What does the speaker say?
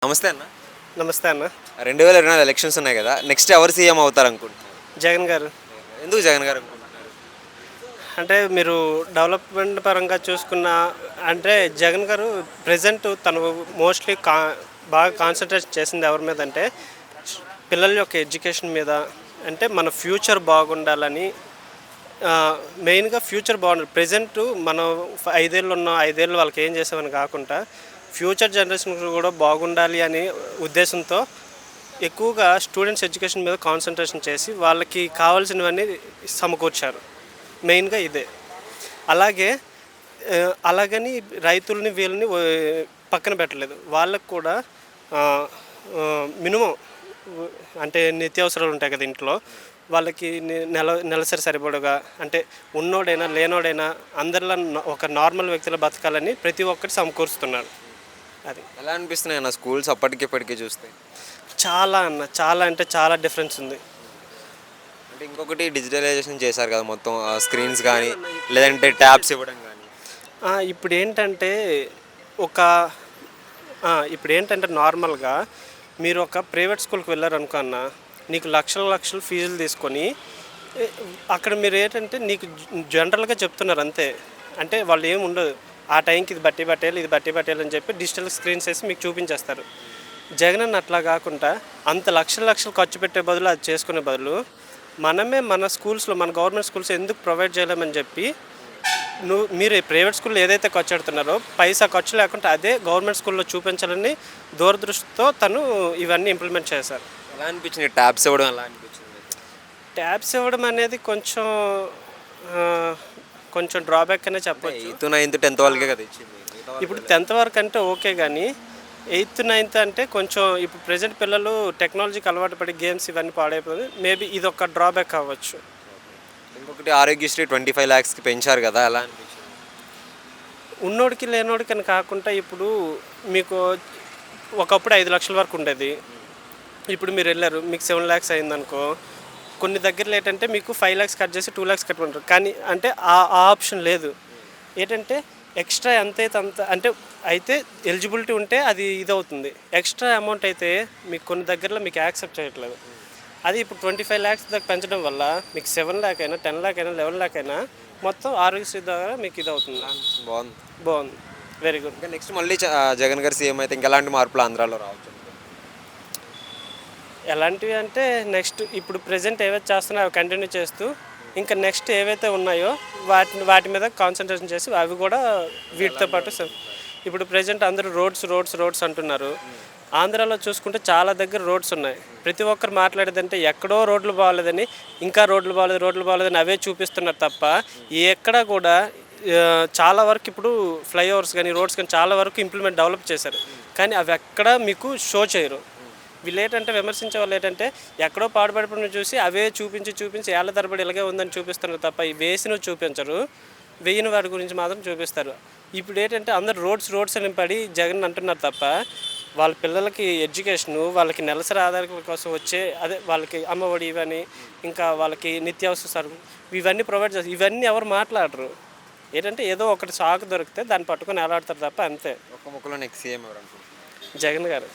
నమస్తే అన్న. నమస్తే అన్న. 2024 ఎలక్షన్స్ ఉన్నాయి కదా, నెక్స్ట్ ఎవరు సీఎం అవుతారు అనుకుంటున్నారు? జగన్ గారు. ఎందుకు జగన్ గారు అనుకుంటున్నారు? అంటే మీరు డెవలప్మెంట్ పరంగా చూసుకున్న అంటే జగన్ గారు ప్రజెంట్ తను మోస్ట్లీ బాగా కాన్సన్ట్రేట్ చేసింది ఎవరి మీద అంటే పిల్లల యొక్క ఎడ్యుకేషన్ మీద. అంటే మన ఫ్యూచర్ బాగుండాలని, మెయిన్గా ఫ్యూచర్ బాగుండాలి. ప్రజెంట్ మనం 5 ఏళ్ళు ఉన్న 5 ఏళ్ళు వాళ్ళకి ఏం చేసామని కాకుండా ఫ్యూచర్ జనరేషన్ కూడా బాగుండాలి అనే ఉద్దేశంతో ఎక్కువగా స్టూడెంట్స్ ఎడ్యుకేషన్ మీద కాన్సన్ట్రేషన్ చేసి వాళ్ళకి కావాల్సినవన్నీ సమకూర్చారు. మెయిన్గా ఇదే. అలాగని రైతుల్ని వీళ్ళని పక్కన పెట్టలేదు. వాళ్ళకు కూడా మినిమం అంటే నిత్యావసరాలు ఉంటాయి కదా ఇంట్లో, వాళ్ళకి నెలసరి సరిపడగా అంటే ఉన్నోడైనా లేనోడైనా అందరిలో ఒక నార్మల్ వ్యక్తిలో బతకాలని ప్రతి ఒక్కటి సమకూరుస్తున్నారు. అది ఎలా అనిపిస్తున్నాయి అన్న స్కూల్స్ అప్పటికి ఇప్పటికీ చూస్తే? చాలా అంటే చాలా డిఫరెన్స్ ఉంది. అంటే ఇంకొకటి డిజిటలైజేషన్ చేశారు కదా మొత్తం, స్క్రీన్స్ కానీ లేదంటే ట్యాబ్స్ ఇవ్వడం కానీ. ఇప్పుడు ఏంటంటే నార్మల్గా మీరు ఒక ప్రైవేట్ స్కూల్కి వెళ్ళారనుకున్న నీకు లక్షలు ఫీజులు తీసుకొని అక్కడ మీరు ఏంటంటే నీకు జనరల్గా చెప్తున్నారు అంతే. అంటే వాళ్ళు ఏమి ఉండదు, ఆ టైంకి ఇది బట్టి పట్టేయాలి అని చెప్పి డిజిటల్ స్క్రీన్స్ వేసి మీకు చూపించేస్తారు. జగన్ అన్న అట్లా కాకుండా అంత లక్షలు ఖర్చు పెట్టే బదులు అది చేసుకునే బదులు మనమే మన స్కూల్స్లో మన గవర్నమెంట్ స్కూల్స్ ఎందుకు ప్రొవైడ్ చేయలేమని చెప్పి మీరు ప్రైవేట్ స్కూల్లో ఏదైతే ఖర్చు పెడుతున్నారో పైసా ఖర్చు లేకుండా అదే గవర్నమెంట్ స్కూల్లో చూపించాలని దూరదృష్టితో తను ఇవన్నీ ఇంప్లిమెంట్ చేశారు. ఎలా అనిపించింది ట్యాబ్స్ ఇవ్వడం? ఎలా అనిపించింది? ట్యాబ్స్ ఇవ్వడం అనేది కొంచెం డ్రాబ్యాక్ అనే చెప్పచ్చు. 8th 9th 10th వాళ్ళకే కదా ఇచ్చింది. ఇప్పుడు 10th వరకు అంటే ఓకే, కానీ 8th 9th అంటే కొంచెం ఇప్పుడు ప్రజెంట్ పిల్లలు టెక్నాలజీకి అలవాటు పడి గేమ్స్ ఇవన్నీ పాడైపోతుంది. మేబీ ఇది ఒక డ్రాబ్యాక్ అవ్వచ్చు. ఇంకొకటి ఆరోగ్యశ్రీ 25 lakhsకి పెంచారు కదా, ఎలా అనిపించింది? ఉన్నోడికి లేనోడికి అని కాకుండా ఇప్పుడు మీకు ఒకప్పుడు 5 లక్షల వరకు ఉండేది. ఇప్పుడు మీరు వెళ్ళారు, మీకు 7 lakhs అయిందనుకో, కొన్ని దగ్గరలో ఏంటంటే మీకు 5 lakhs కట్ చేసి 2 lakhs కట్టమంటారు. కానీ అంటే ఆ ఆప్షన్ లేదు. ఏంటంటే ఎక్స్ట్రా ఎంతైతే అంత అంటే అయితే ఎలిజిబిలిటీ ఉంటే అది ఇదవుతుంది. ఎక్స్ట్రా అమౌంట్ అయితే మీకు కొన్ని దగ్గరలో మీకు యాక్సెప్ట్ చేయట్లేదు. అది ఇప్పుడు 25 lakhs దాకా పెంచడం వల్ల మీకు 7 lakh అయినా 10 lakh అయినా 11 lakh అయినా మొత్తం ఆరోగ్యశ్రీ ద్వారా మీకు ఇది అవుతుంది. బాగుంది, వెరీ గుడ్. ఇంకా నెక్స్ట్ మళ్ళీ జగన్ గారు సీఎం అయితే ఇంకెలాంటి మార్పులు ఆంధ్రాలో రావచ్చు? ఎలాంటివి అంటే నెక్స్ట్ ఇప్పుడు ప్రజెంట్ ఏవైతే చేస్తున్నాయో అవి కంటిన్యూ చేస్తూ ఇంకా నెక్స్ట్ ఏవైతే ఉన్నాయో వాటి మీద కాన్సన్ట్రేషన్ చేసి అవి కూడా వీటితో పాటు ఇప్పుడు ప్రజెంట్ అందరూ రోడ్స్ అంటున్నారు. ఆంధ్రాలో చూసుకుంటే చాలా దగ్గర రోడ్స్ ఉన్నాయి. ప్రతి ఒక్కరు మాట్లాడేదంటే ఎక్కడో రోడ్లు బాగాలేదని, ఇంకా రోడ్లు బాగాలేదని అవే చూపిస్తున్నారు తప్ప ఎక్కడా కూడా చాలా వరకు ఇప్పుడు ఫ్లైఓవర్స్ కానీ రోడ్స్ కానీ చాలా వరకు డెవలప్ చేశారు. కానీ అవి ఎక్కడా మీకు షో చేయరు. వీళ్ళు ఏంటంటే విమర్శించే వాళ్ళు ఏంటంటే ఎక్కడో పాడుపడిపోయిన చూసి అవే చూపించి ఏళ్ళ తరబడి ఇలాగే ఉందని చూపిస్తున్నారు తప్ప ఈ వేసినవి చూపించరు. వేయిన వాటి గురించి మాత్రం చూపిస్తారు. ఇప్పుడు ఏంటంటే అందరు రోడ్స్ అని పడి జగన్ అంటున్నారు తప్ప వాళ్ళ పిల్లలకి ఎడ్యుకేషను, వాళ్ళకి నెలసరి ఆధారాల కోసం వచ్చే వాళ్ళకి అమ్మఒడి ఇవన్నీ, ఇంకా వాళ్ళకి నిత్యావసర సరుకులు ఇవన్నీ ప్రొవైడ్ చేస్తారు. ఇవన్నీ ఎవరు మాట్లాడరు. ఏంటంటే ఏదో ఒకటి సాకు దొరికితే దాన్ని పట్టుకొని ఎలాడతారు తప్ప అంతే. ఒక్క ముక్కలో నెక్స్ట్ సీఎం ఎవరు అనుకుంటున్నారు? జగన్ గారు.